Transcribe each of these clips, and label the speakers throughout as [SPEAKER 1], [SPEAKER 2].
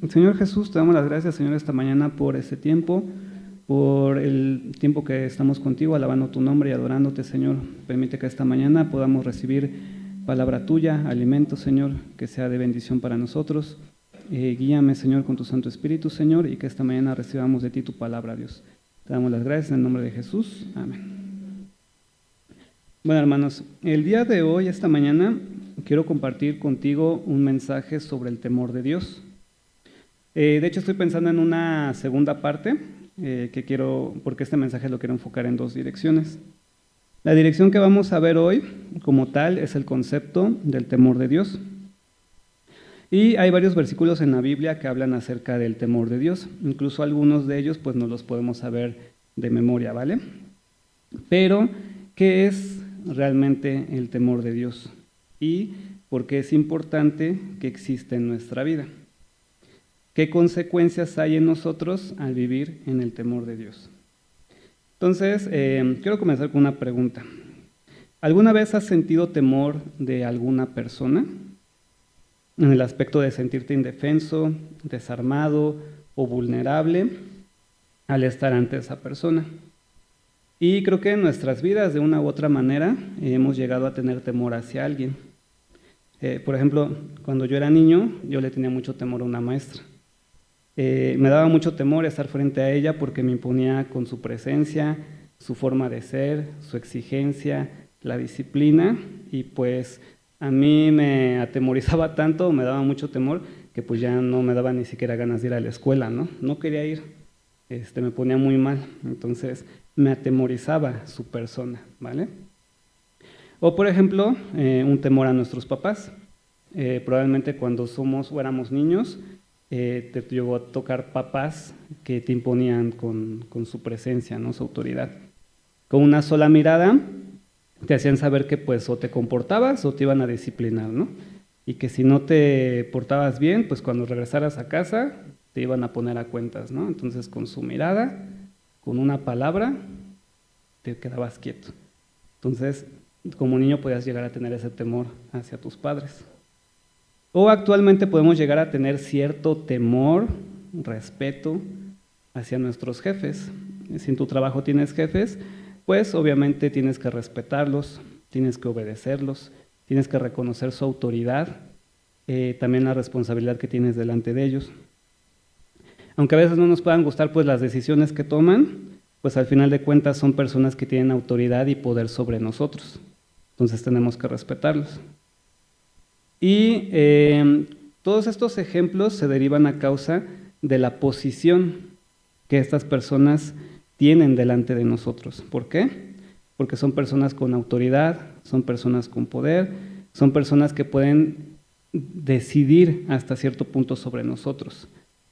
[SPEAKER 1] Señor Jesús, te damos las gracias, Señor, esta mañana por este tiempo, por el tiempo que estamos contigo, alabando tu nombre y adorándote, Señor. Permite que esta mañana podamos recibir palabra tuya, alimento, Señor, que sea de bendición para nosotros. Guíame, Señor, con tu Santo Espíritu, Señor, y que esta mañana recibamos de ti tu palabra, Dios. Te damos las gracias en el nombre de Jesús. Amén. Bueno, hermanos, el día de hoy, esta mañana, quiero compartir contigo un mensaje sobre el temor de Dios. De hecho, estoy pensando en una segunda parte porque este mensaje lo quiero enfocar en dos direcciones. La dirección que vamos a ver hoy, como tal, es el concepto del temor de Dios. Y hay varios versículos en la Biblia que hablan acerca del temor de Dios. Incluso algunos de ellos, pues, no los podemos saber de memoria, ¿vale? Pero, ¿qué es realmente el temor de Dios? ¿Y por qué es importante que exista en nuestra vida? ¿Qué consecuencias hay en nosotros al vivir en el temor de Dios? Entonces, quiero comenzar con una pregunta. ¿Alguna vez has sentido temor de alguna persona? En el aspecto de sentirte indefenso, desarmado o vulnerable al estar ante esa persona. Y creo que en nuestras vidas, de una u otra manera, hemos llegado a tener temor hacia alguien. Por ejemplo, cuando yo era niño, yo le tenía mucho temor a una maestra. Me daba mucho temor estar frente a ella porque me imponía con su presencia, su forma de ser, su exigencia, la disciplina, y pues a mí me atemorizaba tanto, me daba mucho temor, que pues ya no me daba ni siquiera ganas de ir a la escuela, ¿no? No quería ir, me ponía muy mal, entonces me atemorizaba su persona, ¿vale? O por ejemplo, un temor a nuestros papás. Probablemente cuando somos o éramos niños, te llegó a tocar papás que te imponían con su presencia, ¿no? Su autoridad. Con una sola mirada te hacían saber que pues o te comportabas o te iban a disciplinar, ¿no? Y que si no te portabas bien, pues cuando regresaras a casa te iban a poner a cuentas, ¿no? Entonces con su mirada, con una palabra, te quedabas quieto. Entonces, como niño podías llegar a tener ese temor hacia tus padres. O actualmente podemos llegar a tener cierto temor, respeto hacia nuestros jefes. Si en tu trabajo tienes jefes, pues obviamente tienes que respetarlos, tienes que obedecerlos, tienes que reconocer su autoridad, también la responsabilidad que tienes delante de ellos. Aunque a veces no nos puedan gustar pues las decisiones que toman, pues al final de cuentas son personas que tienen autoridad y poder sobre nosotros. Entonces tenemos que respetarlos. Y todos estos ejemplos se derivan a causa de la posición que estas personas tienen delante de nosotros. ¿Por qué? Porque son personas con autoridad, son personas con poder, son personas que pueden decidir hasta cierto punto sobre nosotros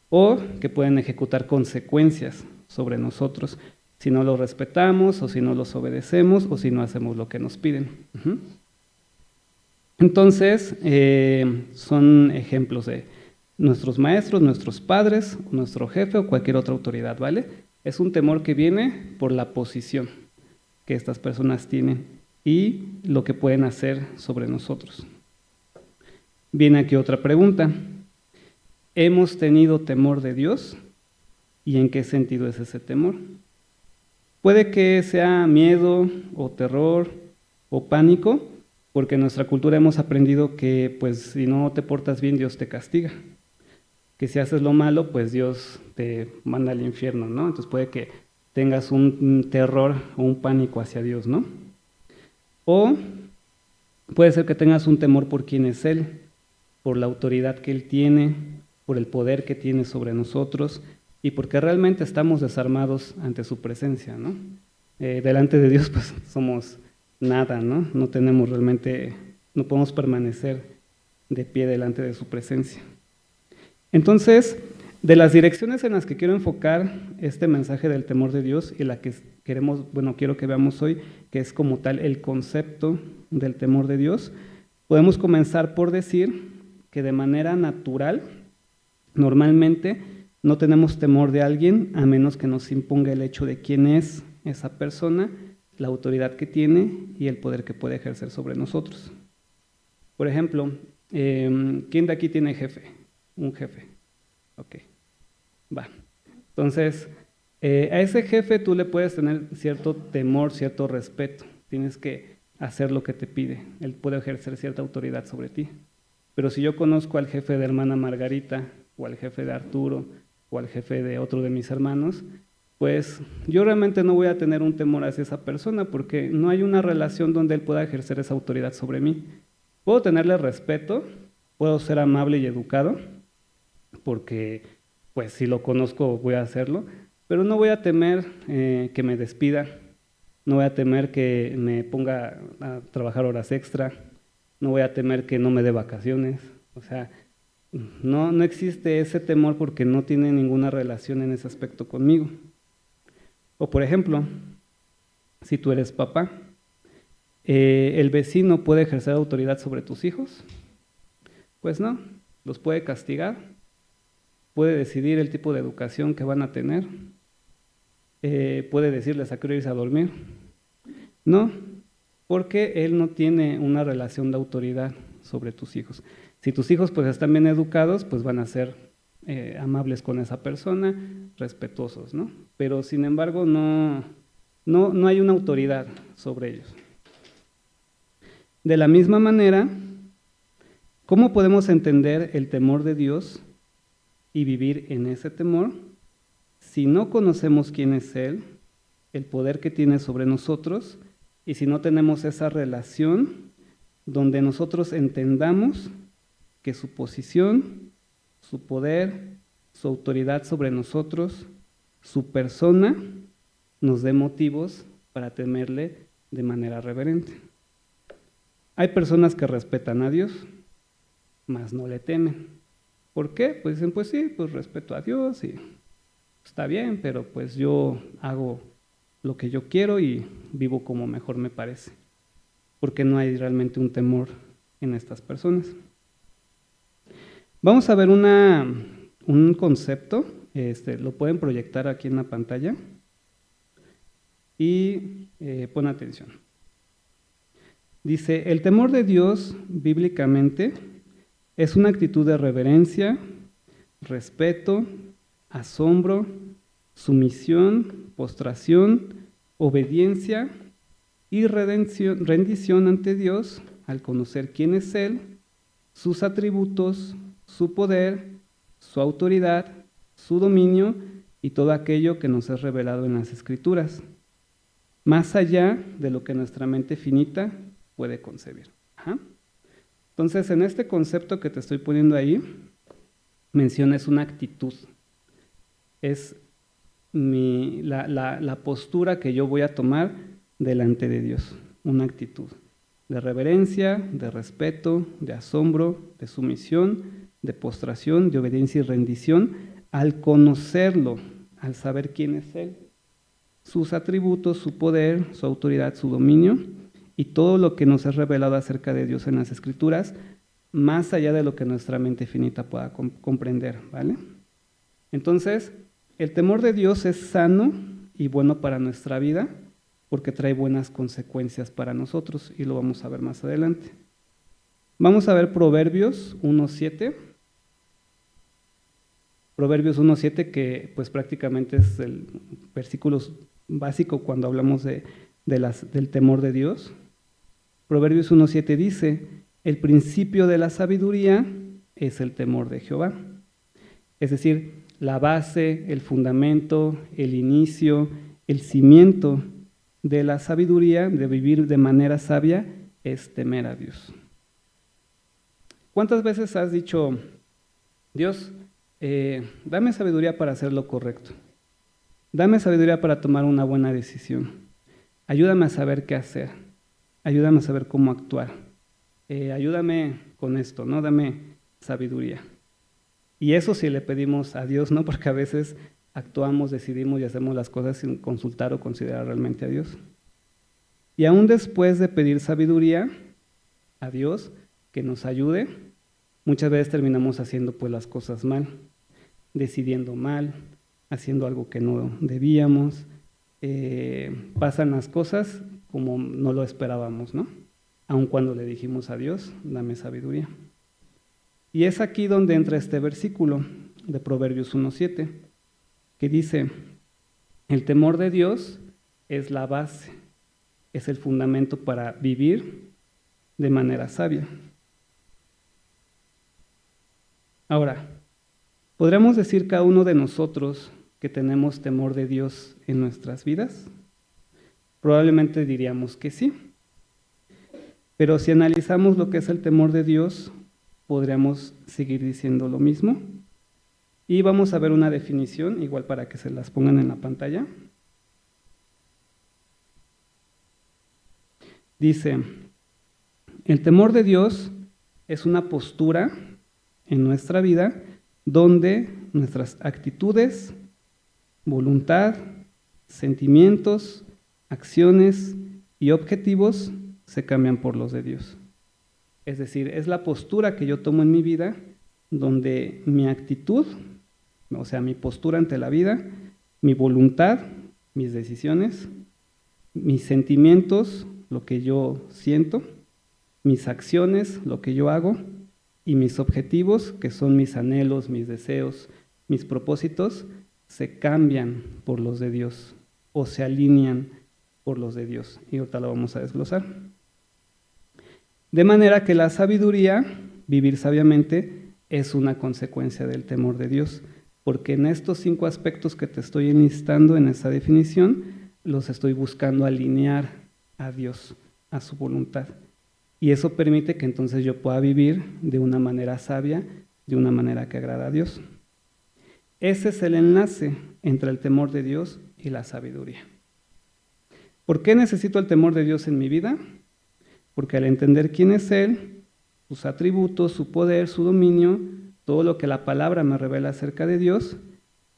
[SPEAKER 1] o que pueden ejecutar consecuencias sobre nosotros si no los respetamos o si no los obedecemos o si no hacemos lo que nos piden. Entonces, son ejemplos de nuestros maestros, nuestros padres, nuestro jefe o cualquier otra autoridad, ¿vale? Es un temor que viene por la posición que estas personas tienen y lo que pueden hacer sobre nosotros. Viene aquí otra pregunta. ¿Hemos tenido temor de Dios? ¿Y en qué sentido es ese temor? Puede que sea miedo o terror o pánico, porque en nuestra cultura hemos aprendido que pues si no te portas bien, Dios te castiga. Que si haces lo malo, pues Dios te manda al infierno, ¿no? Entonces puede que tengas un terror o un pánico hacia Dios, ¿no? O puede ser que tengas un temor por quién es Él, por la autoridad que Él tiene, por el poder que tiene sobre nosotros y porque realmente estamos desarmados ante su presencia, ¿no? Delante de Dios pues somos nada, ¿no? No tenemos realmente, no podemos permanecer de pie delante de su presencia. Entonces, de las direcciones en las que quiero enfocar este mensaje del temor de Dios y la que quiero que veamos hoy, que es como tal el concepto del temor de Dios, podemos comenzar por decir que de manera natural, normalmente, no tenemos temor de alguien a menos que nos imponga el hecho de quién es esa persona, la autoridad que tiene y el poder que puede ejercer sobre nosotros. Por ejemplo, ¿quién de aquí tiene jefe? Un jefe. Ok, va. Entonces, a ese jefe tú le puedes tener cierto temor, cierto respeto. Tienes que hacer lo que te pide. Él puede ejercer cierta autoridad sobre ti. Pero si yo conozco al jefe de hermana Margarita, o al jefe de Arturo, o al jefe de otro de mis hermanos, pues yo realmente no voy a tener un temor hacia esa persona porque no hay una relación donde él pueda ejercer esa autoridad sobre mí. Puedo tenerle respeto, puedo ser amable y educado, porque pues si lo conozco voy a hacerlo, pero no voy a temer que me despida, no voy a temer que me ponga a trabajar horas extra, no voy a temer que no me dé vacaciones, o sea, no existe ese temor porque no tiene ninguna relación en ese aspecto conmigo. O por ejemplo, si tú eres papá, ¿el vecino puede ejercer autoridad sobre tus hijos? Pues no, los puede castigar, puede decidir el tipo de educación que van a tener, puede decirles a qué hora irse a dormir. No, porque él no tiene una relación de autoridad sobre tus hijos. Si tus hijos pues están bien educados, pues van a ser amables con esa persona, respetuosos, ¿no? Pero sin embargo no hay una autoridad sobre ellos. De la misma manera, ¿cómo podemos entender el temor de Dios y vivir en ese temor si no conocemos quién es Él, el poder que tiene sobre nosotros, y si no tenemos esa relación donde nosotros entendamos que su posición, su poder, su autoridad sobre nosotros, su persona, nos dé motivos para temerle de manera reverente? Hay personas que respetan a Dios, mas no le temen. ¿Por qué? Pues dicen, pues sí, pues respeto a Dios y está bien, pero pues yo hago lo que yo quiero y vivo como mejor me parece, porque no hay realmente un temor en estas personas. Vamos a ver un concepto, lo pueden proyectar aquí en la pantalla y pon atención. Dice, el temor de Dios bíblicamente es una actitud de reverencia, respeto, asombro, sumisión, postración, obediencia y rendición ante Dios al conocer quién es Él, sus atributos, su poder, su autoridad, su dominio y todo aquello que nos es revelado en las Escrituras, más allá de lo que nuestra mente finita puede concebir. Ajá. Entonces, en este concepto que te estoy poniendo ahí, mencionas una actitud. Es la postura que yo voy a tomar delante de Dios, una actitud de reverencia, de respeto, de asombro, de sumisión, de postración, de obediencia y rendición, al conocerlo, al saber quién es Él, sus atributos, su poder, su autoridad, su dominio, y todo lo que nos es revelado acerca de Dios en las Escrituras, más allá de lo que nuestra mente finita pueda comprender, ¿vale? Entonces, el temor de Dios es sano y bueno para nuestra vida porque trae buenas consecuencias para nosotros y lo vamos a ver más adelante. Vamos a ver Proverbios 1:7. Proverbios 1:7 que pues prácticamente es el versículo básico cuando hablamos del temor de Dios. Proverbios 1:7 dice, el principio de la sabiduría es el temor de Jehová. Es decir, la base, el fundamento, el inicio, el cimiento de la sabiduría, de vivir de manera sabia, es temer a Dios. ¿Cuántas veces has dicho, Dios, dame sabiduría para hacer lo correcto? Dame sabiduría para tomar una buena decisión. Ayúdame a saber qué hacer. Ayúdame a saber cómo actuar. Ayúdame con esto, ¿no? Dame sabiduría. Y eso sí le pedimos a Dios, ¿no? Porque a veces actuamos, decidimos y hacemos las cosas sin consultar o considerar realmente a Dios. Y aún después de pedir sabiduría a Dios, que nos ayude, muchas veces terminamos haciendo pues las cosas mal, decidiendo mal, haciendo algo que no debíamos. Pasan las cosas como no lo esperábamos, ¿no? Aun cuando le dijimos a Dios, dame sabiduría. Y es aquí donde entra este versículo. de Proverbios 1:7, que dice: el temor de Dios es la base, es el fundamento para vivir de manera sabia. Ahora, ¿podríamos decir cada uno de nosotros que tenemos temor de Dios en nuestras vidas? Probablemente diríamos que sí. Pero si analizamos lo que es el temor de Dios, podríamos seguir diciendo lo mismo. Y vamos a ver una definición, igual para que se las pongan en la pantalla. Dice: el temor de Dios es una postura en nuestra vida donde nuestras actitudes, voluntad, sentimientos, acciones y objetivos se cambian por los de Dios. Es decir, es la postura que yo tomo en mi vida donde mi actitud, o sea, mi postura ante la vida, mi voluntad, mis decisiones, mis sentimientos, lo que yo siento, mis acciones, lo que yo hago, y mis objetivos, que son mis anhelos, mis deseos, mis propósitos, se cambian por los de Dios o se alinean por los de Dios. Y ahorita lo vamos a desglosar. De manera que la sabiduría, vivir sabiamente, es una consecuencia del temor de Dios, porque en estos 5 aspectos que te estoy enlistando en esa definición, los estoy buscando alinear a Dios, a su voluntad. Y eso permite que entonces yo pueda vivir de una manera sabia, de una manera que agrada a Dios. Ese es el enlace entre el temor de Dios y la sabiduría. ¿Por qué necesito el temor de Dios en mi vida? Porque al entender quién es Él, sus atributos, su poder, su dominio, todo lo que la palabra me revela acerca de Dios,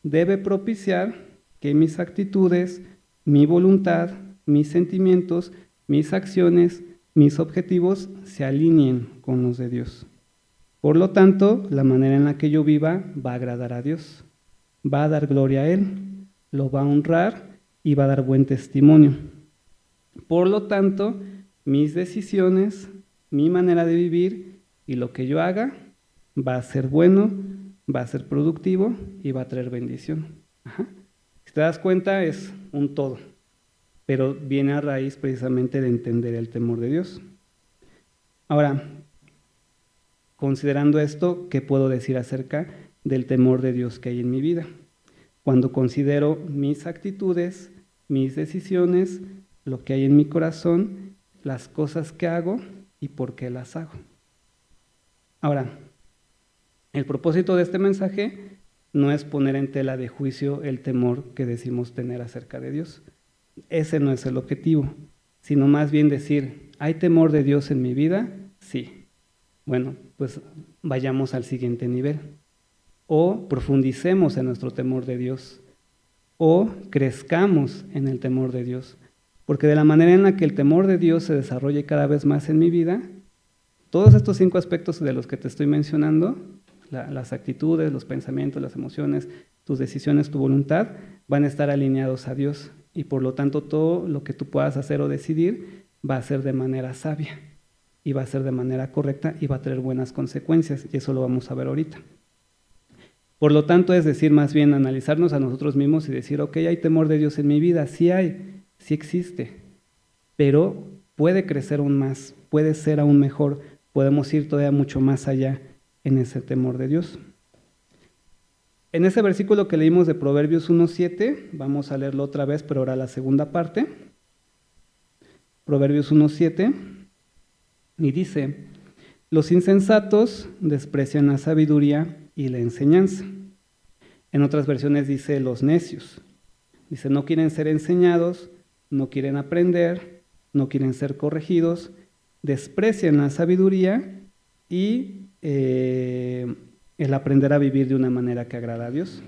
[SPEAKER 1] debe propiciar que mis actitudes, mi voluntad, mis sentimientos, mis acciones, mis objetivos se alineen con los de Dios. Por lo tanto, la manera en la que yo viva va a agradar a Dios, va a dar gloria a Él, lo va a honrar y va a dar buen testimonio. Por lo tanto, mis decisiones, mi manera de vivir y lo que yo haga va a ser bueno, va a ser productivo y va a traer bendición. Si te das cuenta, es un todo, pero viene a raíz precisamente de entender el temor de Dios. Ahora, considerando esto, ¿qué puedo decir acerca del temor de Dios que hay en mi vida? Cuando considero mis actitudes, mis decisiones, lo que hay en mi corazón, las cosas que hago y por qué las hago. Ahora, el propósito de este mensaje no es poner en tela de juicio el temor que decimos tener acerca de Dios. Ese no es el objetivo, sino más bien decir, ¿hay temor de Dios en mi vida? Sí. Bueno, pues vayamos al siguiente nivel. O profundicemos en nuestro temor de Dios. O crezcamos en el temor de Dios. Porque de la manera en la que el temor de Dios se desarrolle cada vez más en mi vida, todos estos 5 aspectos de los que te estoy mencionando, las actitudes, los pensamientos, las emociones, tus decisiones, tu voluntad, van a estar alineados a Dios. Y por lo tanto todo lo que tú puedas hacer o decidir va a ser de manera sabia y va a ser de manera correcta y va a traer buenas consecuencias, y eso lo vamos a ver ahorita. Por lo tanto, es decir, más bien analizarnos a nosotros mismos y decir, ok, hay temor de Dios en mi vida, sí hay, sí existe, pero puede crecer aún más, puede ser aún mejor, podemos ir todavía mucho más allá en ese temor de Dios. En ese versículo que leímos de Proverbios 1:7, vamos a leerlo otra vez, pero ahora la segunda parte. Proverbios 1:7, y dice: los insensatos desprecian la sabiduría y la enseñanza. En otras versiones dice los necios. Dice, no quieren ser enseñados, no quieren aprender, no quieren ser corregidos, desprecian la sabiduría y el aprender a vivir de una manera que agrada a Dios.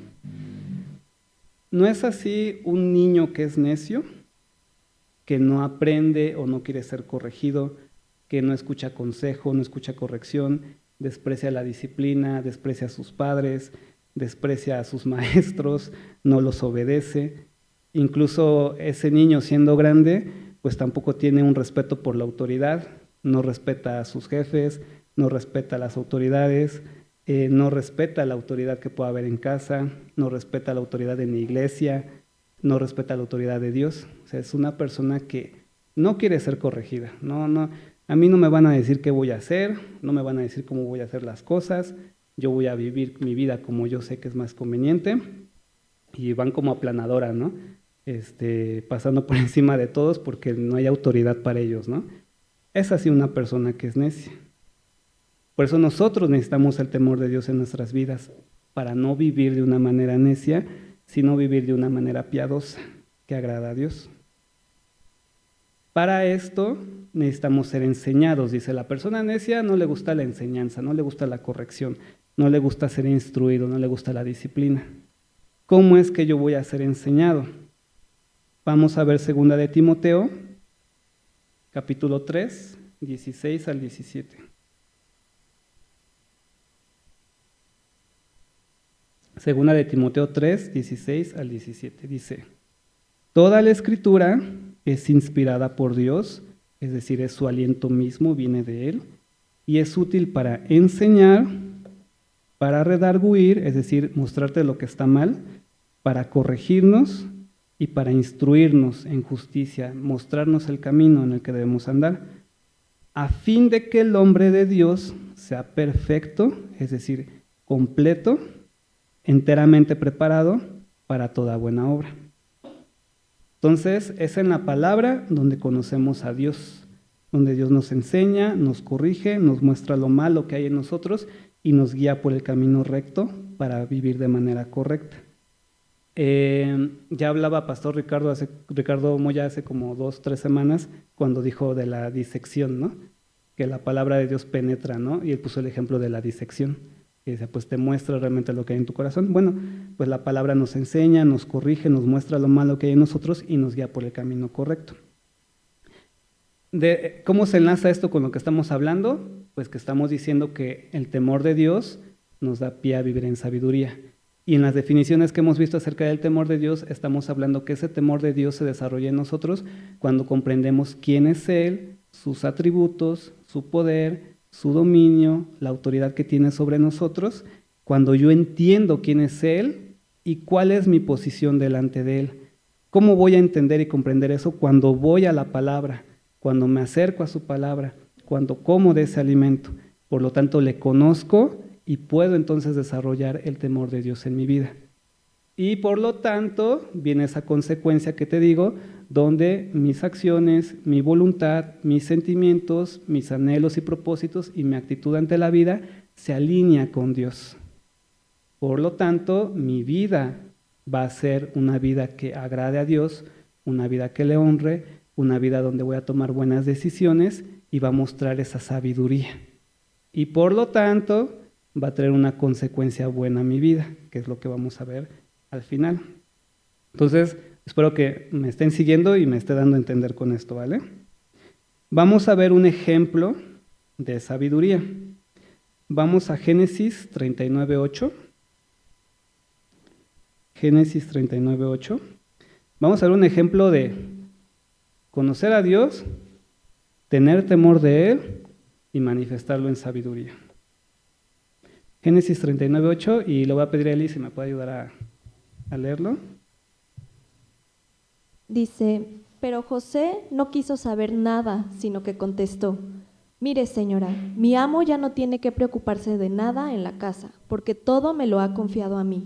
[SPEAKER 1] ¿No es así un niño que es necio, que no aprende o no quiere ser corregido, que no escucha consejo, no escucha corrección, desprecia la disciplina, desprecia a sus padres, desprecia a sus maestros, no los obedece? Incluso ese niño, siendo grande, pues tampoco tiene un respeto por la autoridad, no respeta a sus jefes, no respeta a las autoridades, no respeta la autoridad que pueda haber en casa, no respeta la autoridad en la iglesia, no respeta la autoridad de Dios. O sea, es una persona que no quiere ser corregida. A mí no me van a decir qué voy a hacer, no me van a decir cómo voy a hacer las cosas, yo voy a vivir mi vida como yo sé que es más conveniente, y van como aplanadora, ¿no? Pasando por encima de todos porque no hay autoridad para ellos, ¿no? Es así una persona que es necia. Por eso nosotros necesitamos el temor de Dios en nuestras vidas, para no vivir de una manera necia, sino vivir de una manera piadosa, que agrada a Dios. Para esto necesitamos ser enseñados, dice la persona necia, no le gusta la enseñanza, no le gusta la corrección, no le gusta ser instruido, no le gusta la disciplina. ¿Cómo es que yo voy a ser enseñado? Vamos a ver 2 de Timoteo, capítulo 3, 16 al 17. 2 de Timoteo 3, 16 al 17, dice: Toda la Escritura es inspirada por Dios, es decir, es su aliento mismo, viene de Él, y es útil para enseñar, para redarguir, es decir, mostrarte lo que está mal, para corregirnos y para instruirnos en justicia, mostrarnos el camino en el que debemos andar, a fin de que el hombre de Dios sea perfecto, es decir, completo, enteramente preparado para toda buena obra. Entonces, es en la palabra donde conocemos a Dios, donde Dios nos enseña, nos corrige, nos muestra lo malo que hay en nosotros y nos guía por el camino recto para vivir de manera correcta. Ya hablaba Pastor Ricardo Moya hace como 2-3 semanas cuando dijo de la disección, ¿no? Que la palabra de Dios penetra, ¿no? Y él puso el ejemplo de la disección. Que dice, pues te muestra realmente lo que hay en tu corazón. Bueno, pues la palabra nos enseña, nos corrige, nos muestra lo malo que hay en nosotros y nos guía por el camino correcto. ¿Cómo se enlaza esto con lo que estamos hablando? Pues que estamos diciendo que el temor de Dios nos da pie a vivir en sabiduría. Y en las definiciones que hemos visto acerca del temor de Dios, estamos hablando que ese temor de Dios se desarrolla en nosotros cuando comprendemos quién es Él, sus atributos, su poder, su dominio, la autoridad que tiene sobre nosotros, cuando yo entiendo quién es Él y cuál es mi posición delante de Él. ¿Cómo voy a entender y comprender eso? Cuando voy a la palabra, cuando me acerco a su palabra, cuando como de ese alimento. Por lo tanto, le conozco y puedo entonces desarrollar el temor de Dios en mi vida. Y por lo tanto, viene esa consecuencia que te digo, donde mis acciones, mi voluntad, mis sentimientos, mis anhelos y propósitos y mi actitud ante la vida se alinea con Dios. Por lo tanto, mi vida va a ser una vida que agrade a Dios, una vida que le honre, una vida donde voy a tomar buenas decisiones y va a mostrar esa sabiduría. Y por lo tanto, va a traer una consecuencia buena a mi vida, que es lo que vamos a ver al final. Entonces, espero que me estén siguiendo y me esté dando a entender con esto, ¿vale? Vamos a ver un ejemplo de sabiduría. Vamos a Génesis 39:8. Génesis 39:8. Vamos a ver un ejemplo de conocer a Dios, tener temor de Él y manifestarlo en sabiduría. Génesis 39:8, y le voy a pedir a Eli si me puede ayudar a leerlo.
[SPEAKER 2] Dice, pero José no quiso saber nada, sino que contestó, mire señora, mi amo ya no tiene que preocuparse de nada en la casa, porque todo me lo ha confiado a mí.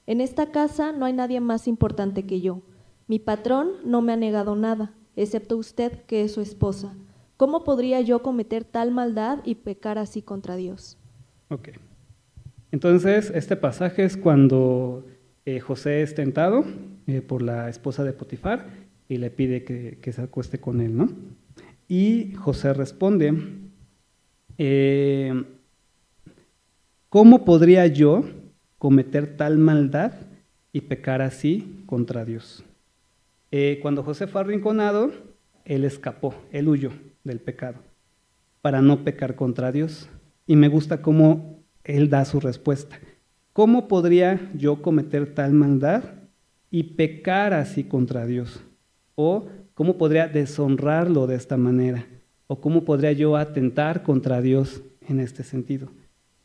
[SPEAKER 2] En esta casa no hay nadie más importante que yo. Mi patrón no me ha negado nada, excepto usted, que es su esposa. ¿Cómo podría yo cometer tal maldad y pecar así contra Dios?
[SPEAKER 1] Ok. Entonces, este pasaje es cuando José es tentado por la esposa de Potifar y le pide que se acueste con él, ¿no? Y José responde, ¿cómo podría yo cometer tal maldad y pecar así contra Dios? Cuando José fue arrinconado, él escapó, él huyó del pecado para no pecar contra Dios. Y me gusta cómo él da su respuesta. ¿Cómo podría yo cometer tal maldad y pecar así contra Dios? ¿O cómo podría deshonrarlo de esta manera? ¿O cómo podría yo atentar contra Dios en este sentido?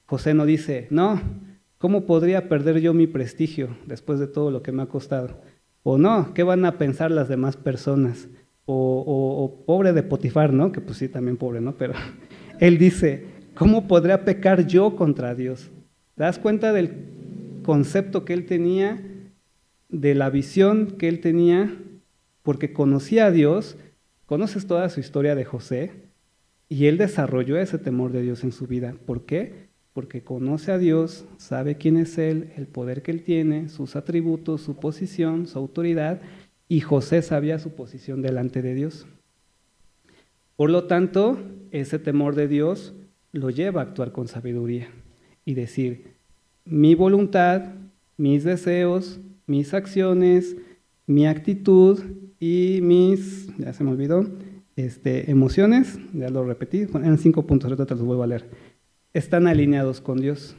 [SPEAKER 1] José no dice, no, ¿cómo podría perder yo mi prestigio después de todo lo que me ha costado? O no, ¿qué van a pensar las demás personas? O pobre de Potifar, ¿no? Que pues sí, también pobre, ¿no? Pero él dice, ¿cómo podría pecar yo contra Dios? ¿Te das cuenta del concepto que él tenía, de la visión que él tenía? Porque conocía a Dios, conoces toda su historia de José, y él desarrolló ese temor de Dios en su vida. ¿Por qué? Porque conoce a Dios, sabe quién es Él, el poder que Él tiene, sus atributos, su posición, su autoridad, y José sabía su posición delante de Dios. Por lo tanto, ese temor de Dios lo lleva a actuar con sabiduría y decir, mi voluntad, mis deseos, mis acciones, mi actitud y mis, ya se me olvidó, emociones, ya lo repetí, eran 5 puntos, ahorita te los vuelvo a leer, están alineados con Dios.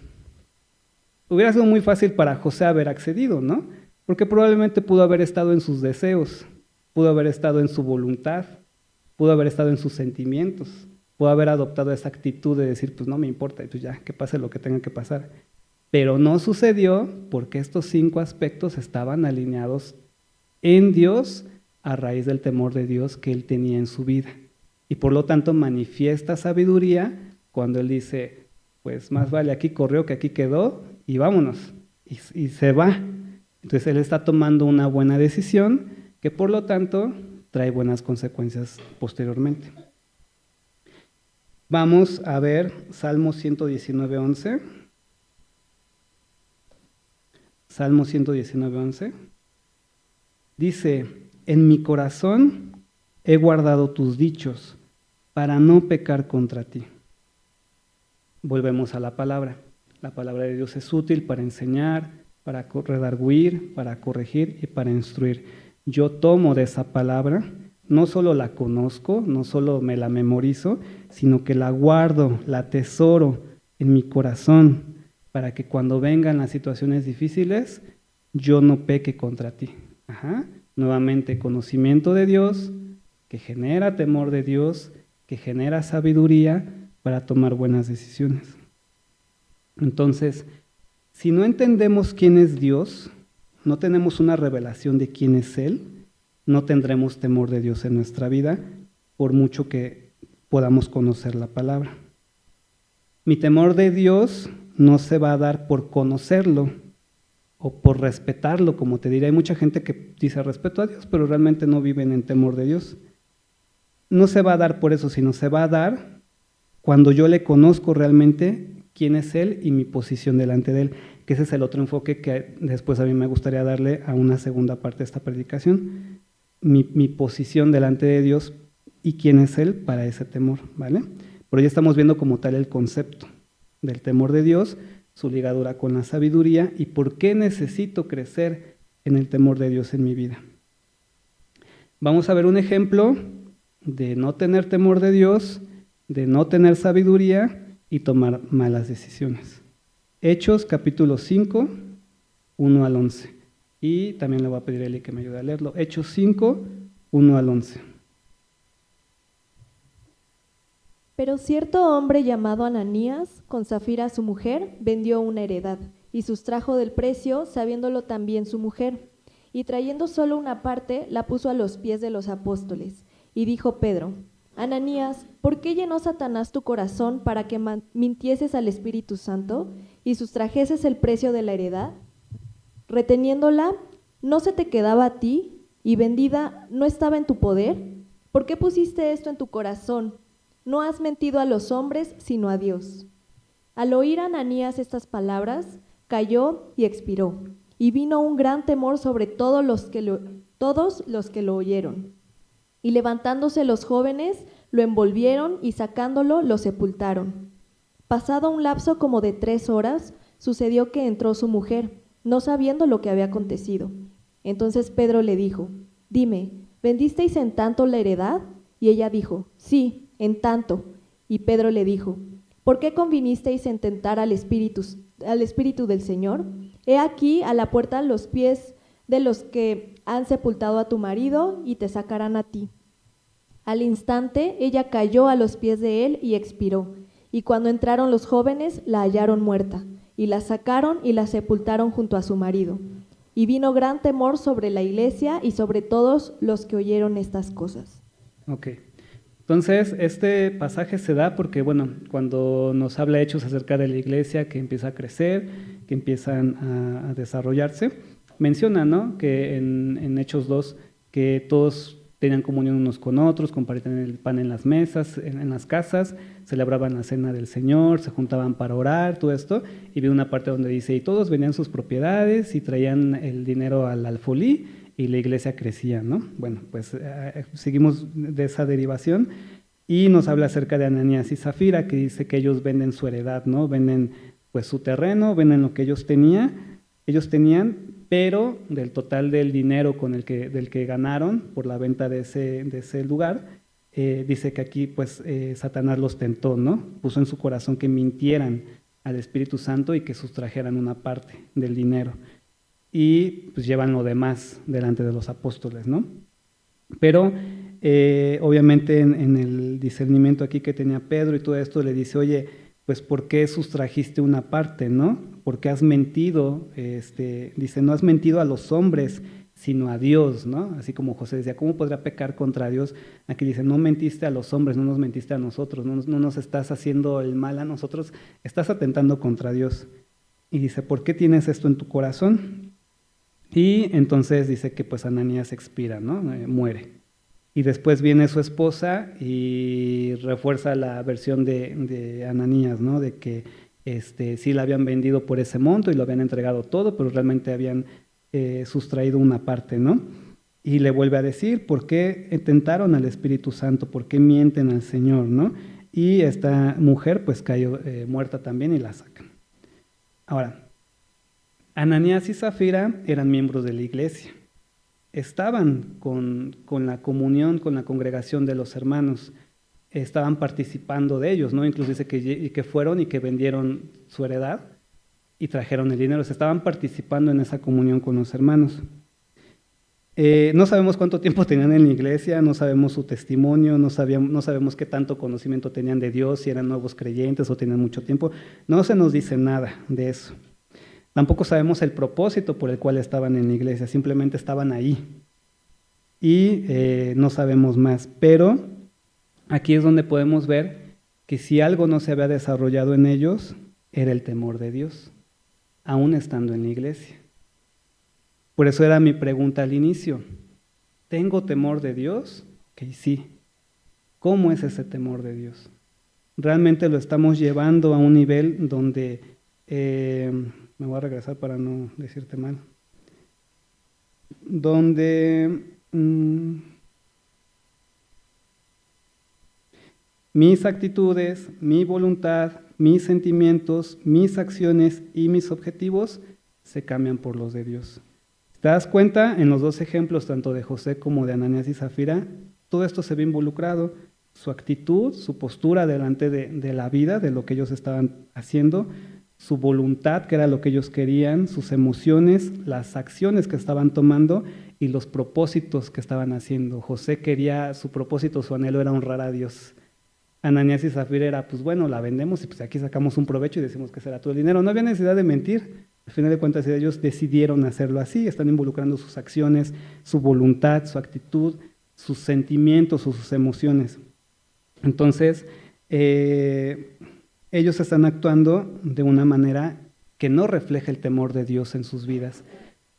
[SPEAKER 1] Hubiera sido muy fácil para José haber accedido, ¿no? Porque probablemente pudo haber estado en sus deseos, pudo haber estado en su voluntad, pudo haber estado en sus sentimientos, pudo haber adoptado esa actitud de decir, pues no me importa, pues ya, que pase lo que tenga que pasar. Pero no sucedió porque estos 5 aspectos estaban alineados en Dios a raíz del temor de Dios que él tenía en su vida. Y por lo tanto manifiesta sabiduría cuando él dice, pues más vale aquí corrió que aquí quedó y vámonos. Y se va. Entonces él está tomando una buena decisión que por lo tanto trae buenas consecuencias posteriormente. Vamos a ver Salmo 119:11. Salmo 119:11. Dice, en mi corazón he guardado tus dichos para no pecar contra ti. Volvemos a la palabra. La palabra de Dios es útil para enseñar, para redarguir, para corregir y para instruir. Yo tomo de esa palabra, no solo la conozco, no solo me la memorizo, sino que la guardo, la atesoro en mi corazón, para que cuando vengan las situaciones difíciles, yo no peque contra ti. Nuevamente, conocimiento de Dios, que genera temor de Dios, que genera sabiduría para tomar buenas decisiones. Entonces, si no entendemos quién es Dios, no tenemos una revelación de quién es Él, no tendremos temor de Dios en nuestra vida, por mucho que podamos conocer la palabra. Mi temor de Dios no se va a dar por conocerlo o por respetarlo, como te diré. Hay mucha gente que dice respeto a Dios, pero realmente no viven en temor de Dios. No se va a dar por eso, sino se va a dar cuando yo le conozco realmente quién es Él y mi posición delante de Él, que ese es el otro enfoque que después a mí me gustaría darle a una segunda parte de esta predicación, mi posición delante de Dios y quién es Él para ese temor, ¿vale? Pero ya estamos viendo como tal el concepto del temor de Dios, su ligadura con la sabiduría y por qué necesito crecer en el temor de Dios en mi vida. Vamos a ver un ejemplo de no tener temor de Dios, de no tener sabiduría y tomar malas decisiones. Hechos capítulo 5, 1 al 11. Y también le voy a pedir a Eli que me ayude a leerlo. Hechos 5, 1 al 11.
[SPEAKER 2] Pero cierto hombre llamado Ananías, con Zafira su mujer, vendió una heredad y sustrajo del precio, sabiéndolo también su mujer. Y trayendo solo una parte, la puso a los pies de los apóstoles. Y dijo Pedro, Ananías, ¿por qué llenó Satanás tu corazón para que mintieses al Espíritu Santo y sustrajeses el precio de la heredad? Reteniéndola, ¿no se te quedaba a ti? Y vendida, ¿no estaba en tu poder? ¿Por qué pusiste esto en tu corazón? No has mentido a los hombres, sino a Dios. Al oír Ananías estas palabras, cayó y expiró, y vino un gran temor sobre todos los que lo oyeron. Y levantándose los jóvenes, lo envolvieron y sacándolo, lo sepultaron. Pasado un lapso como de 3 horas, sucedió que entró su mujer, no sabiendo lo que había acontecido. Entonces Pedro le dijo, dime, ¿vendisteis en tanto la heredad? Y ella dijo, sí, en tanto. Y Pedro le dijo, ¿por qué convinisteis en tentar al Espíritu del Señor? He aquí a la puerta los pies de los que han sepultado a tu marido y te sacarán a ti. Al instante ella cayó a los pies de él y expiró. Y cuando entraron los jóvenes, la hallaron muerta, y la sacaron y la sepultaron junto a su marido. Y vino gran temor sobre la iglesia y sobre todos los que oyeron estas cosas.
[SPEAKER 1] Ok. Entonces, este pasaje se da porque, bueno, cuando nos habla Hechos acerca de la iglesia que empieza a crecer, que empiezan a desarrollarse, menciona, ¿no?, que en Hechos 2, que todos tenían comunión unos con otros, compartían el pan en las mesas, en las casas, celebraban la cena del Señor, se juntaban para orar, todo esto, y vi una parte donde dice, y todos vendían sus propiedades y traían el dinero al alfolí, y la iglesia crecía, ¿no? Bueno, pues seguimos de esa derivación y nos habla acerca de Ananías y Zafira, que dice que ellos venden su heredad, ¿no? Venden pues su terreno, venden lo que ellos tenían, pero del total del dinero del que ganaron por la venta de ese lugar, dice que aquí pues Satanás los tentó, ¿no? Puso en su corazón que mintieran al Espíritu Santo y que sustrajeran una parte del dinero. Y pues llevan lo demás delante de los apóstoles, ¿no? Pero obviamente en el discernimiento aquí que tenía Pedro y todo esto le dice, oye, pues ¿por qué sustrajiste una parte, no? ¿Por qué has mentido? Dice, no has mentido a los hombres, sino a Dios, ¿no? Así como José decía, ¿cómo podría pecar contra Dios? Aquí dice, no mentiste a los hombres, no nos mentiste a nosotros, no nos estás haciendo el mal a nosotros, estás atentando contra Dios. Y dice, ¿por qué tienes esto en tu corazón? Y entonces dice que pues Ananías expira, ¿no? Muere. Y después viene su esposa y refuerza la versión de Ananías, ¿no? De que sí la habían vendido por ese monto y lo habían entregado todo, pero realmente habían sustraído una parte, ¿no? Y le vuelve a decir, ¿por qué tentaron al Espíritu Santo? ¿Por qué mienten al Señor, no? Y esta mujer pues cayó muerta también y la sacan. Ahora, Ananías y Zafira eran miembros de la iglesia. Estaban con la comunión, con la congregación de los hermanos. Estaban participando de ellos, ¿no? Incluso dice que fueron y que vendieron su heredad y trajeron el dinero. Se estaban participando en esa comunión con los hermanos. No sabemos cuánto tiempo tenían en la iglesia, no sabemos su testimonio, no sabemos qué tanto conocimiento tenían de Dios, si eran nuevos creyentes o tenían mucho tiempo. No se nos dice nada de eso. Tampoco sabemos el propósito por el cual estaban en la iglesia, simplemente estaban ahí. Y no sabemos más. Pero aquí es donde podemos ver que si algo no se había desarrollado en ellos, era el temor de Dios, aún estando en la iglesia. Por eso era mi pregunta al inicio. ¿Tengo temor de Dios? Ok, sí. ¿Cómo es ese temor de Dios? ¿Realmente lo estamos llevando a un nivel donde... me voy a regresar para no decirte mal. Donde mis actitudes, mi voluntad, mis sentimientos, mis acciones y mis objetivos se cambian por los de Dios. ¿Te das cuenta? En los dos ejemplos, tanto de José como de Ananías y Zafira, todo esto se ve involucrado. Su actitud, su postura delante de la vida, de lo que ellos estaban haciendo, su voluntad, que era lo que ellos querían, sus emociones, las acciones que estaban tomando y los propósitos que estaban haciendo. José quería, su propósito, su anhelo era honrar a Dios. Ananías y Zafira era, pues bueno, la vendemos y pues aquí sacamos un provecho y decimos que será todo el dinero. No había necesidad de mentir. Al final de cuentas ellos decidieron hacerlo así, están involucrando sus acciones, su voluntad, su actitud, sus sentimientos o sus emociones. Entonces, ellos están actuando de una manera que no refleja el temor de Dios en sus vidas,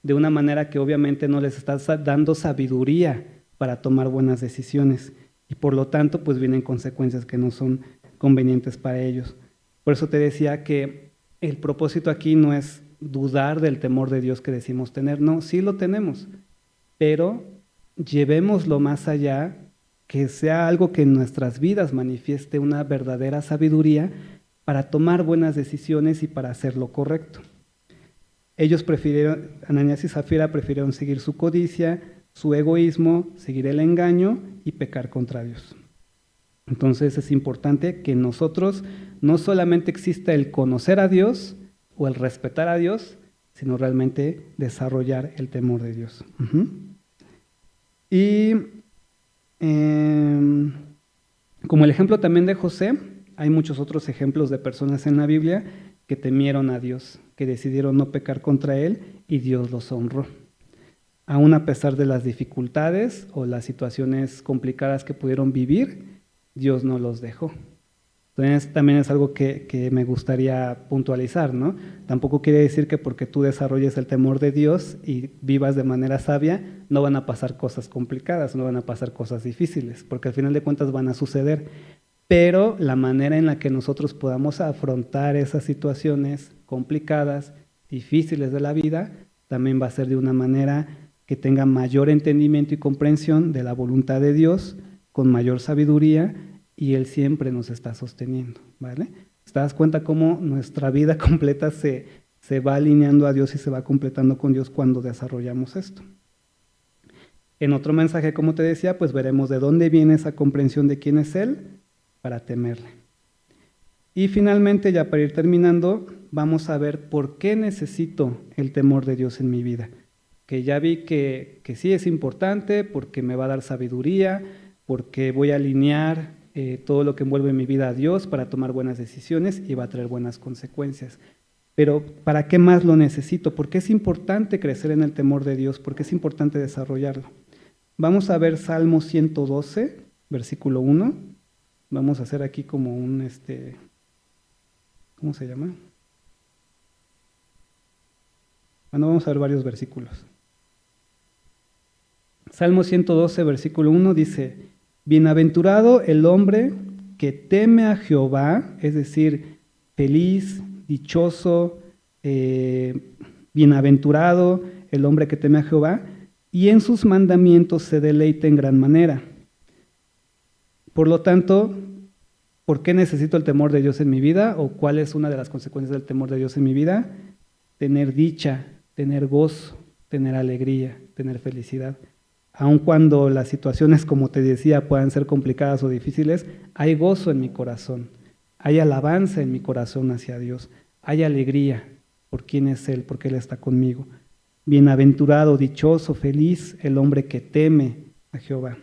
[SPEAKER 1] de una manera que obviamente no les está dando sabiduría para tomar buenas decisiones y por lo tanto pues vienen consecuencias que no son convenientes para ellos. Por eso te decía que el propósito aquí no es dudar del temor de Dios que decimos tener, no, sí lo tenemos, pero llevémoslo más allá, que sea algo que en nuestras vidas manifieste una verdadera sabiduría para tomar buenas decisiones y para hacer lo correcto. Ellos Ananías y Zafira prefirieron seguir su codicia, su egoísmo, seguir el engaño y pecar contra Dios. Entonces es importante que nosotros no solamente exista el conocer a Dios o el respetar a Dios, sino realmente desarrollar el temor de Dios. Y como el ejemplo también de José, hay muchos otros ejemplos de personas en la Biblia que temieron a Dios, que decidieron no pecar contra Él y Dios los honró. Aún a pesar de las dificultades o las situaciones complicadas que pudieron vivir, Dios no los dejó. Entonces también es algo que me gustaría puntualizar, ¿no? Tampoco quiere decir que porque tú desarrolles el temor de Dios y vivas de manera sabia, no van a pasar cosas complicadas, no van a pasar cosas difíciles, porque al final de cuentas van a suceder. Pero la manera en la que nosotros podamos afrontar esas situaciones complicadas, difíciles de la vida, también va a ser de una manera que tenga mayor entendimiento y comprensión de la voluntad de Dios, con mayor sabiduría, y Él siempre nos está sosteniendo, ¿vale? ¿Te das cuenta cómo nuestra vida completa se va alineando a Dios y se va completando con Dios cuando desarrollamos esto? En otro mensaje, como te decía, pues veremos de dónde viene esa comprensión de quién es Él para temerle. Y finalmente, ya para ir terminando, vamos a ver por qué necesito el temor de Dios en mi vida. Que ya vi que sí es importante, porque me va a dar sabiduría, porque voy a alinear todo lo que envuelve mi vida a Dios para tomar buenas decisiones y va a traer buenas consecuencias. Pero ¿para qué más lo necesito? ¿Por qué es importante crecer en el temor de Dios? ¿Por qué es importante desarrollarlo? Vamos a ver Salmo 112, versículo 1. Vamos a hacer aquí como un, ¿cómo se llama? Bueno, vamos a ver varios versículos. Salmo 112, versículo 1 dice: Bienaventurado el hombre que teme a Jehová, es decir, feliz, dichoso, bienaventurado el hombre que teme a Jehová, y en sus mandamientos se deleita en gran manera. Por lo tanto, ¿por qué necesito el temor de Dios en mi vida? ¿O cuál es una de las consecuencias del temor de Dios en mi vida? Tener dicha, tener gozo, tener alegría, tener felicidad. Aun cuando las situaciones, como te decía, puedan ser complicadas o difíciles, hay gozo en mi corazón, hay alabanza en mi corazón hacia Dios, hay alegría por quién es Él, porque Él está conmigo. Bienaventurado, dichoso, feliz el hombre que teme a Jehová.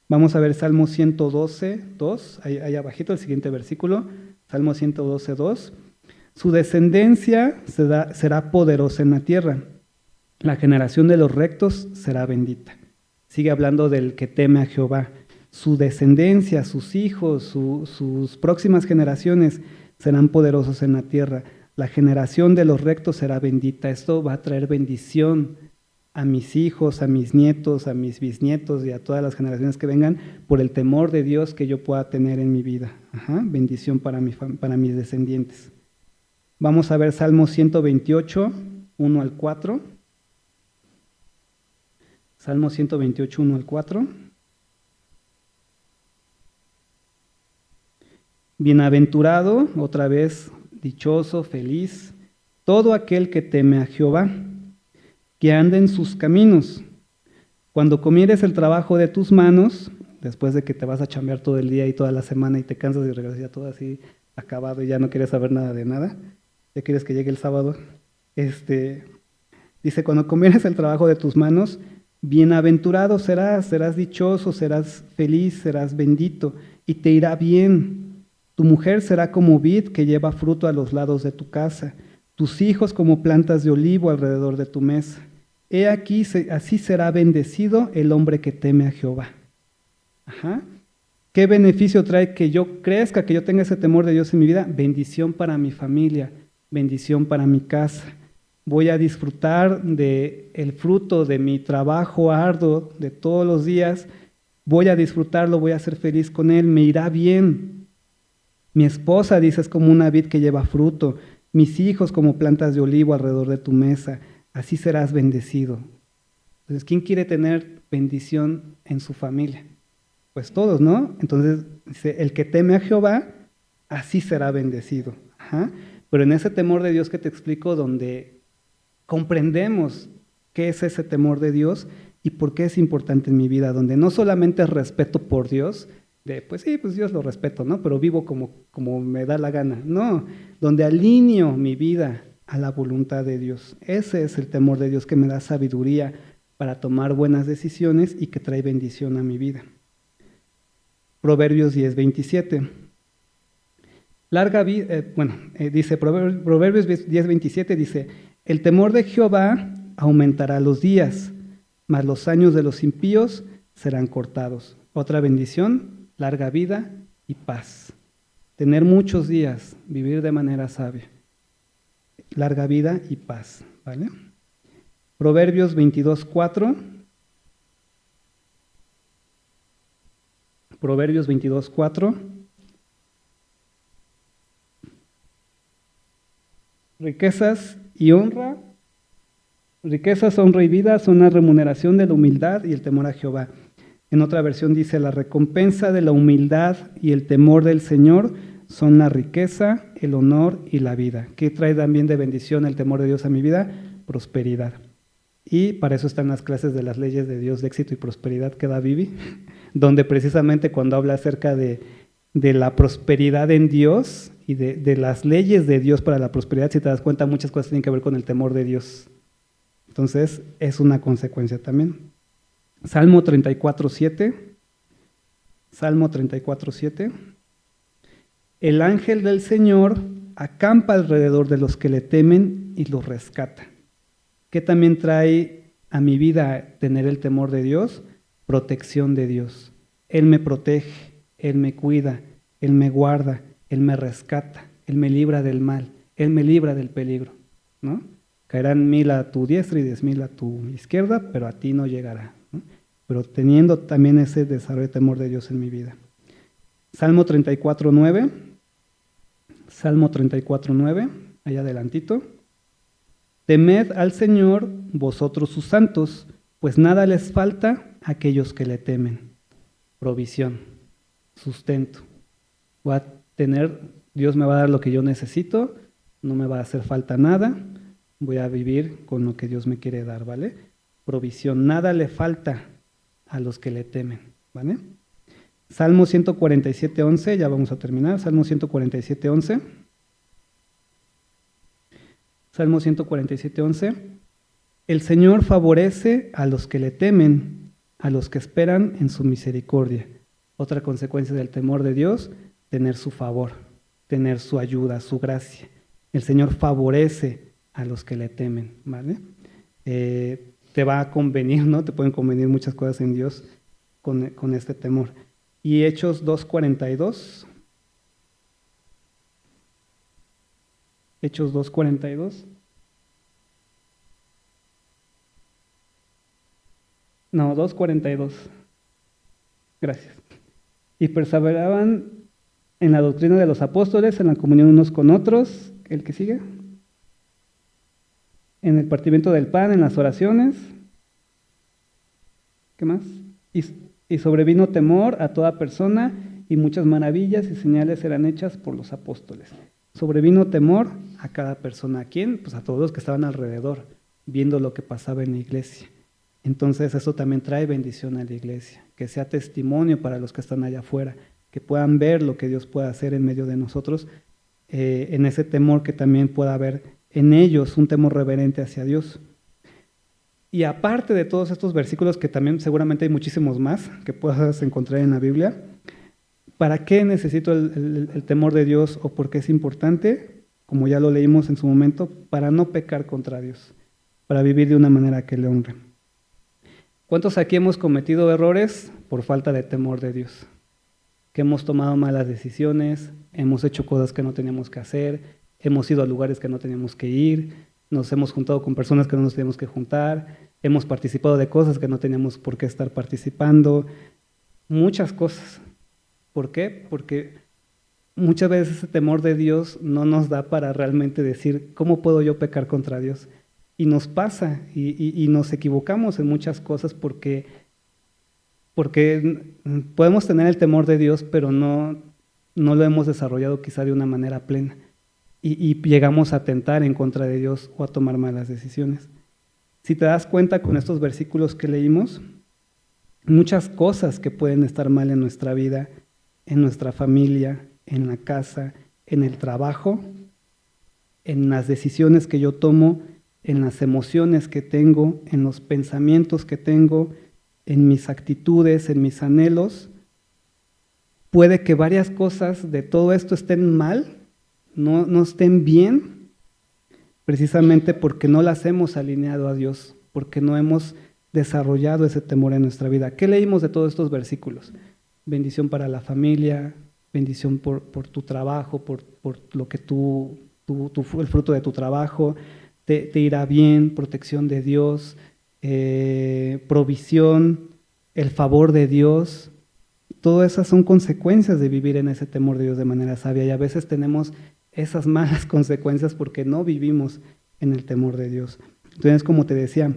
[SPEAKER 1] Vamos a ver Salmo 112, 2, ahí abajito el siguiente versículo, Salmo 112, 2. Su descendencia será poderosa en la tierra. La generación de los rectos será bendita. Sigue hablando del que teme a Jehová. Su descendencia, sus hijos, sus próximas generaciones serán poderosos en la tierra. La generación de los rectos será bendita. Esto va a traer bendición a mis hijos, a mis nietos, a mis bisnietos y a todas las generaciones que vengan por el temor de Dios que yo pueda tener en mi vida. Bendición para mis descendientes. Vamos a ver Salmo 128, 1 al 4. Salmo 128, 1 al 4. Bienaventurado, otra vez, dichoso, feliz, todo aquel que teme a Jehová, que anda en sus caminos. Cuando comieres el trabajo de tus manos, después de que te vas a chambear todo el día y toda la semana y te cansas y regresas ya todo así acabado y ya no quieres saber nada de nada, ya quieres que llegue el sábado, dice, cuando comieres el trabajo de tus manos, bienaventurado serás dichoso, serás feliz, serás bendito, y te irá bien. Tu mujer será como vid que lleva fruto a los lados de tu casa, tus hijos como plantas de olivo alrededor de tu mesa. He aquí, así será bendecido el hombre que teme a Jehová. ¿Qué beneficio trae que yo crezca, que yo tenga ese temor de Dios en mi vida? Bendición para mi familia, bendición para mi casa. Voy a disfrutar del fruto de mi trabajo arduo de todos los días. Voy a disfrutarlo, voy a ser feliz con él, me irá bien. Mi esposa, dice, es como una vid que lleva fruto. Mis hijos como plantas de olivo alrededor de tu mesa. Así serás bendecido. Entonces, ¿quién quiere tener bendición en su familia? Pues todos, ¿no? Entonces, dice, el que teme a Jehová, así será bendecido. Pero en ese temor de Dios que te explico, donde comprendemos qué es ese temor de Dios y por qué es importante en mi vida, donde no solamente es respeto por Dios, pues sí, pues Dios lo respeto, ¿no? Pero vivo como me da la gana. No, donde alineo mi vida a la voluntad de Dios. Ese es el temor de Dios que me da sabiduría para tomar buenas decisiones y que trae bendición a mi vida. Proverbios 10:27. Dice Proverbios 10:27, dice, el temor de Jehová aumentará los días, mas los años de los impíos serán cortados. Otra bendición, larga vida y paz. Tener muchos días, vivir de manera sabia. Larga vida y paz, ¿vale? Proverbios 22:4. Proverbios 22:4. Riquezas, honra y vida son la remuneración de la humildad y el temor a Jehová. En otra versión dice, la recompensa de la humildad y el temor del Señor son la riqueza, el honor y la vida. ¿Qué trae también de bendición el temor de Dios a mi vida? Prosperidad. Y para eso están las clases de las leyes de Dios de éxito y prosperidad que da Vivi, donde precisamente cuando habla acerca de la prosperidad en Dios y de las leyes de Dios para la prosperidad, si te das cuenta, muchas cosas tienen que ver con el temor de Dios. Entonces, es una consecuencia también. Salmo 34:7. Salmo 34:7. El ángel del Señor acampa alrededor de los que le temen y los rescata. ¿Qué también trae a mi vida tener el temor de Dios? Protección de Dios. Él me protege, Él me cuida, Él me guarda, Él me rescata, Él me libra del mal, Él me libra del peligro, ¿no? Caerán 1000 a tu diestra y 10,000 a tu izquierda, pero a ti no llegará, ¿no? Pero teniendo también ese desarrollo de temor de Dios en mi vida. Salmo 34:9. Salmo 34:9, allá adelantito. Temed al Señor, vosotros sus santos, pues nada les falta a aquellos que le temen. Provisión, sustento. Dios me va a dar lo que yo necesito, no me va a hacer falta nada, voy a vivir con lo que Dios me quiere dar, ¿vale? Provisión, nada le falta a los que le temen, ¿vale? Salmo 147:11, ya vamos a terminar, Salmo 147:11. Salmo 147:11. El Señor favorece a los que le temen, a los que esperan en su misericordia. Otra consecuencia del temor de Dios, tener su favor, tener su ayuda, su gracia. El Señor favorece a los que le temen, ¿vale? Te va a convenir, ¿no? Te pueden convenir muchas cosas en Dios con este temor. Y Hechos 2:42. Hechos 2:42. No, 2:42. Gracias. Y perseveraban en la doctrina de los apóstoles, en la comunión unos con otros. ¿El que sigue? En el partimiento del pan, en las oraciones. ¿Qué más? Y sobrevino temor a toda persona, y muchas maravillas y señales eran hechas por los apóstoles. Sobrevino temor a cada persona. ¿A quién? Pues a todos los que estaban alrededor, viendo lo que pasaba en la iglesia. Entonces eso también trae bendición a la iglesia, que sea testimonio para los que están allá afuera, que puedan ver lo que Dios puede hacer en medio de nosotros, en ese temor que también pueda haber en ellos, un temor reverente hacia Dios. Y aparte de todos estos versículos, que también seguramente hay muchísimos más que puedas encontrar en la Biblia, ¿para qué necesito el temor de Dios o por qué es importante? Como ya lo leímos en su momento, para no pecar contra Dios, para vivir de una manera que le honre. ¿Cuántos aquí hemos cometido errores por falta de temor de Dios? Que hemos tomado malas decisiones, hemos hecho cosas que no teníamos que hacer, hemos ido a lugares que no teníamos que ir, nos hemos juntado con personas que no nos teníamos que juntar, hemos participado de cosas que no teníamos por qué estar participando, muchas cosas. ¿Por qué? Porque muchas veces ese temor de Dios no nos da para realmente decir, ¿cómo puedo yo pecar contra Dios? Y nos pasa, y nos equivocamos en muchas cosas porque podemos tener el temor de Dios, pero no lo hemos desarrollado quizá de una manera plena. Y llegamos a tentar en contra de Dios o a tomar malas decisiones. Si te das cuenta con estos versículos que leímos, muchas cosas que pueden estar mal en nuestra vida, en nuestra familia, en la casa, en el trabajo, en las decisiones que yo tomo, en las emociones que tengo, en los pensamientos que tengo, en mis actitudes, en mis anhelos. Puede que varias cosas de todo esto estén mal no estén bien, precisamente porque no las hemos alineado a Dios, porque no hemos desarrollado ese temor en nuestra vida. ¿Qué leímos de todos estos versículos? Bendición para la familia, bendición por tu trabajo, por lo que el fruto de tu trabajo, te irá bien, protección de Dios, provisión, el favor de Dios. Todas esas son consecuencias de vivir en ese temor de Dios de manera sabia, y a veces tenemos esas malas consecuencias porque no vivimos en el temor de Dios. Entonces, como te decía,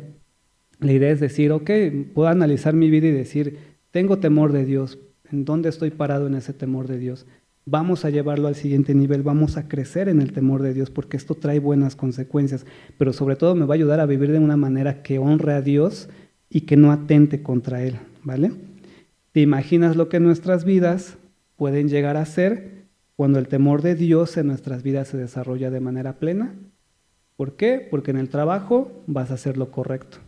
[SPEAKER 1] la idea es decir, ok, puedo analizar mi vida y decir, tengo temor de Dios, ¿en dónde estoy parado en ese temor de Dios? Vamos a llevarlo al siguiente nivel, vamos a crecer en el temor de Dios porque esto trae buenas consecuencias, pero sobre todo me va a ayudar a vivir de una manera que honre a Dios y que no atente contra Él, ¿vale? ¿Te imaginas lo que nuestras vidas pueden llegar a ser cuando el temor de Dios en nuestras vidas se desarrolla de manera plena? ¿Por qué? Porque en el trabajo vas a hacer lo correcto,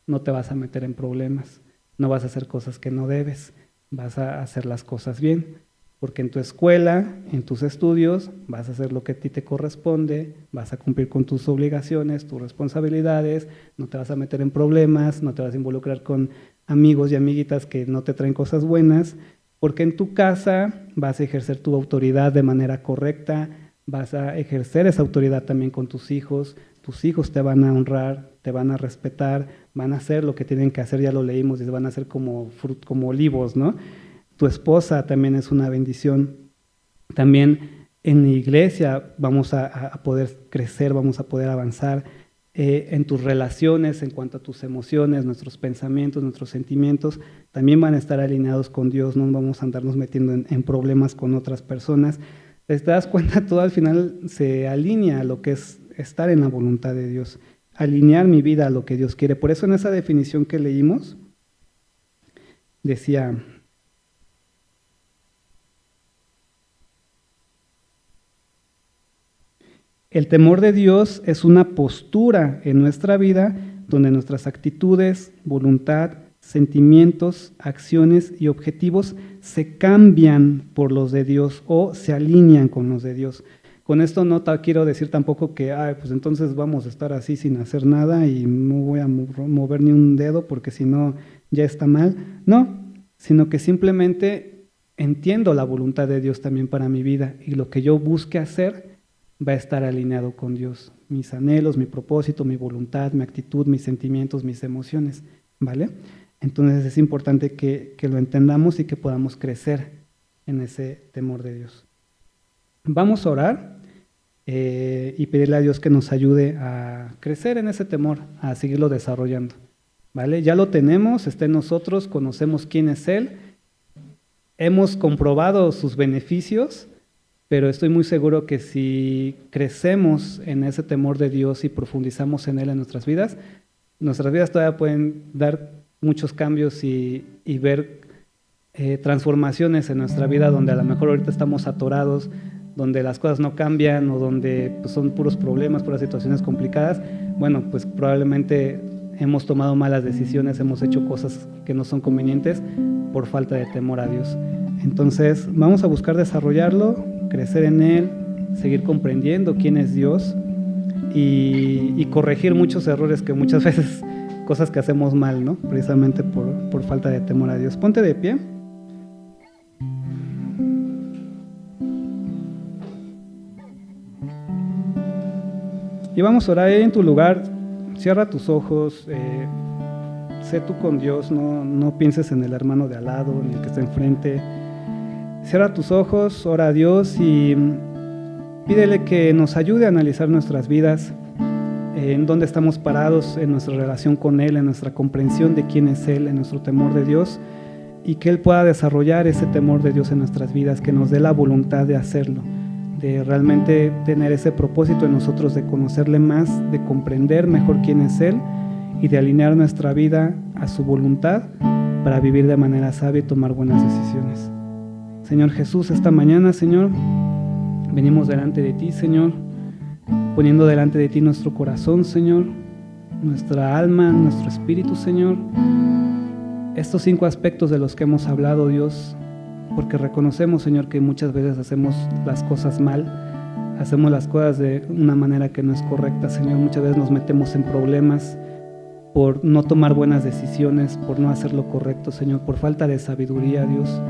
[SPEAKER 1] no te vas a meter en problemas, no vas a hacer cosas que no debes, vas a hacer las cosas bien, porque en tu escuela, en tus estudios, vas a hacer lo que a ti te corresponde, vas a cumplir con tus obligaciones, tus responsabilidades, no te vas a meter en problemas, no te vas a involucrar con amigos y amiguitas que no te traen cosas buenas, porque en tu casa vas a ejercer tu autoridad de manera correcta, vas a ejercer esa autoridad también con tus hijos te van a honrar, te van a respetar, van a hacer lo que tienen que hacer, ya lo leímos, y van a ser como olivos, ¿no? Tu esposa también es una bendición. También en la iglesia vamos a poder crecer, vamos a poder avanzar en tus relaciones, en cuanto a tus emociones, nuestros pensamientos, nuestros sentimientos, también van a estar alineados con Dios, no vamos a andarnos metiendo en problemas con otras personas. Te das cuenta, todo al final se alinea a lo que es estar en la voluntad de Dios, alinear mi vida a lo que Dios quiere. Por eso en esa definición que leímos, decía, el temor de Dios es una postura en nuestra vida donde nuestras actitudes, voluntad, sentimientos, acciones y objetivos se cambian por los de Dios o se alinean con los de Dios. Con esto no quiero decir tampoco que, pues entonces vamos a estar así sin hacer nada y no voy a mover ni un dedo porque si no ya está mal. No, sino que simplemente entiendo la voluntad de Dios también para mi vida y lo que yo busque hacer va a estar alineado con Dios. Mis anhelos, mi propósito, mi voluntad, mi actitud, mis sentimientos, mis emociones, ¿vale? Entonces es importante que lo entendamos y que podamos crecer en ese temor de Dios. Vamos a orar y pedirle a Dios que nos ayude a crecer en ese temor, a seguirlo desarrollando, ¿vale? Ya lo tenemos, está en nosotros, conocemos quién es Él, hemos comprobado sus beneficios, pero estoy muy seguro que si crecemos en ese temor de Dios y profundizamos en Él en nuestras vidas todavía pueden dar muchos cambios y ver transformaciones en nuestra vida donde a lo mejor ahorita estamos atorados, donde las cosas no cambian o donde pues, son puros problemas, puras situaciones complicadas. Bueno, pues probablemente hemos tomado malas decisiones, hemos hecho cosas que no son convenientes por falta de temor a Dios. Entonces vamos a buscar desarrollarlo, crecer en Él, seguir comprendiendo quién es Dios y corregir muchos errores que muchas veces, cosas que hacemos mal, ¿no? Precisamente por falta de temor a Dios. Ponte de pie. Y vamos a orar ahí en tu lugar. Cierra tus ojos, sé tú con Dios, no pienses en el hermano de al lado, ni el que está enfrente. Cierra tus ojos, ora a Dios y pídele que nos ayude a analizar nuestras vidas, en dónde estamos parados en nuestra relación con Él, en nuestra comprensión de quién es Él, en nuestro temor de Dios, y que Él pueda desarrollar ese temor de Dios en nuestras vidas, que nos dé la voluntad de hacerlo, de realmente tener ese propósito en nosotros de conocerle más, de comprender mejor quién es Él y de alinear nuestra vida a su voluntad para vivir de manera sabia y tomar buenas decisiones. Señor Jesús, esta mañana, Señor, venimos delante de ti, Señor, poniendo delante de ti nuestro corazón, Señor, nuestra alma, nuestro espíritu, Señor. Estos 5 aspectos de los que hemos hablado, Dios, porque reconocemos, Señor, que muchas veces hacemos las cosas mal, hacemos las cosas de una manera que no es correcta, Señor. Muchas veces nos metemos en problemas por no tomar buenas decisiones, por no hacer lo correcto, Señor, por falta de sabiduría, Dios,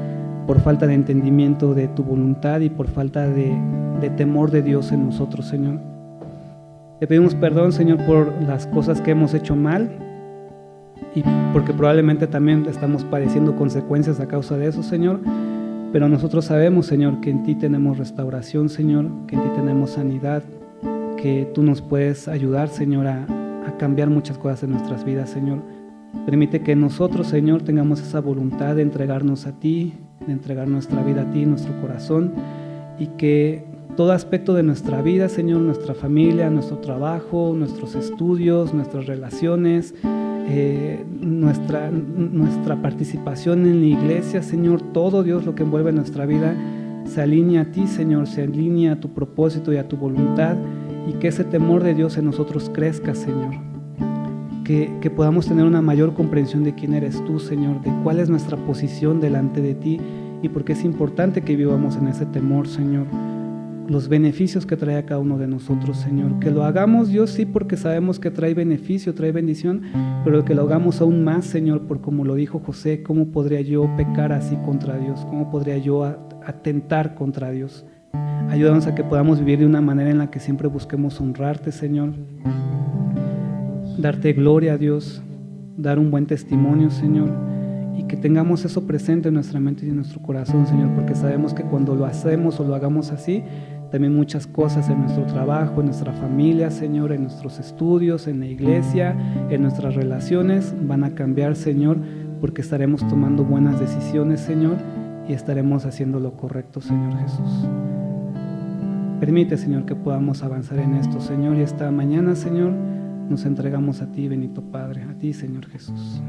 [SPEAKER 1] por falta de entendimiento de tu voluntad y por falta de temor de Dios en nosotros, Señor. Te pedimos perdón, Señor, por las cosas que hemos hecho mal y porque probablemente también estamos padeciendo consecuencias a causa de eso, Señor. Pero nosotros sabemos, Señor, que en ti tenemos restauración, Señor, que en ti tenemos sanidad, que tú nos puedes ayudar, Señor, a cambiar muchas cosas en nuestras vidas, Señor. Permite que nosotros, Señor, tengamos esa voluntad de entregarnos a ti, de entregar nuestra vida a ti, nuestro corazón, y que todo aspecto de nuestra vida, Señor, nuestra familia, nuestro trabajo, nuestros estudios, nuestras relaciones, nuestra participación en la iglesia, Señor, todo, Dios, lo que envuelve nuestra vida, se alinea a ti, Señor, se alinea a tu propósito y a tu voluntad, y que ese temor de Dios en nosotros crezca, Señor. Que podamos tener una mayor comprensión de quién eres tú, Señor, de cuál es nuestra posición delante de ti, y porque es importante que vivamos en ese temor, Señor, los beneficios que trae a cada uno de nosotros, Señor. Que lo hagamos, Dios, sí, porque sabemos que trae beneficio, trae bendición, pero que lo hagamos aún más, Señor, por como lo dijo José, ¿cómo podría yo pecar así contra Dios? ¿Cómo podría yo atentar contra Dios? Ayúdanos a que podamos vivir de una manera en la que siempre busquemos honrarte, Señor, darte gloria a Dios, dar un buen testimonio, Señor, y que tengamos eso presente en nuestra mente y en nuestro corazón, Señor, porque sabemos que cuando lo hacemos o lo hagamos así, también muchas cosas en nuestro trabajo, en nuestra familia, Señor, en nuestros estudios, en la iglesia, en nuestras relaciones, van a cambiar, Señor, porque estaremos tomando buenas decisiones, Señor, y estaremos haciendo lo correcto, Señor Jesús. Permite, Señor, que podamos avanzar en esto, Señor, y esta mañana, Señor, nos entregamos a ti, bendito Padre, a ti, Señor Jesús.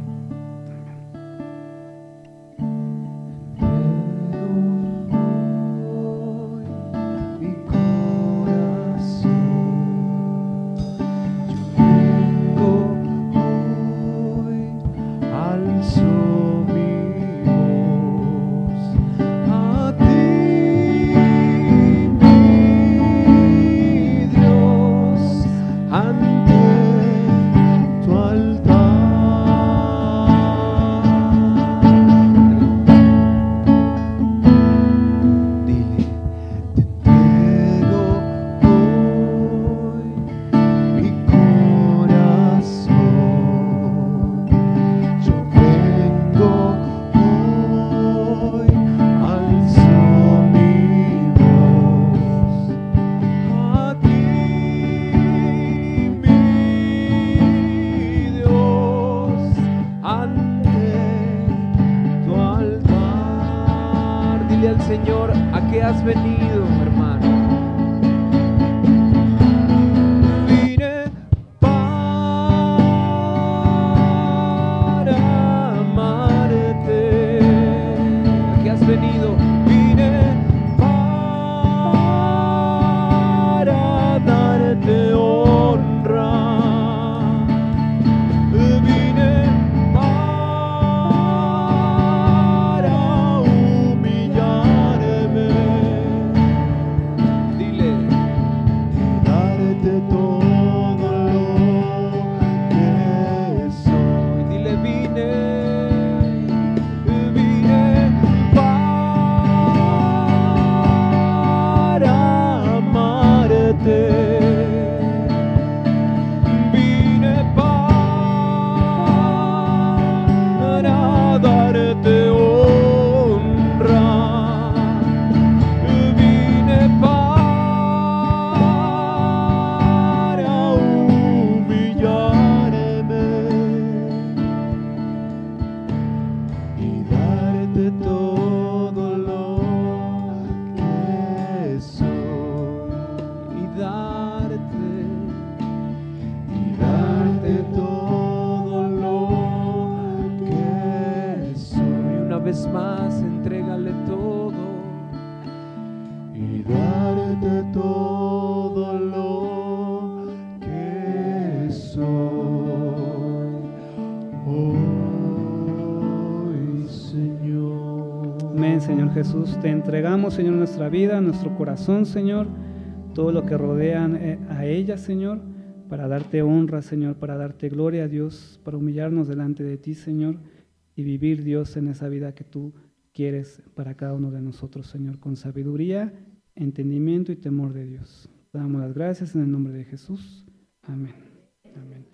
[SPEAKER 3] Señor, ¿a qué has venido, hermano? Vine para amarte. ¿A qué has venido? Vine para darte honra. Vine más, entrégale todo y darte todo lo que soy hoy, Señor.
[SPEAKER 1] Amén, Señor Jesús. Te entregamos, Señor, nuestra vida, nuestro corazón, Señor. todo lo que rodean a ella, Señor, para darte honra, Señor, para darte gloria, Dios, para humillarnos delante de ti, Señor, y vivir, Dios, en esa vida que tú quieres para cada uno de nosotros, Señor, con sabiduría, entendimiento y temor de Dios. Te damos las gracias en el nombre de Jesús. Amén. Amén.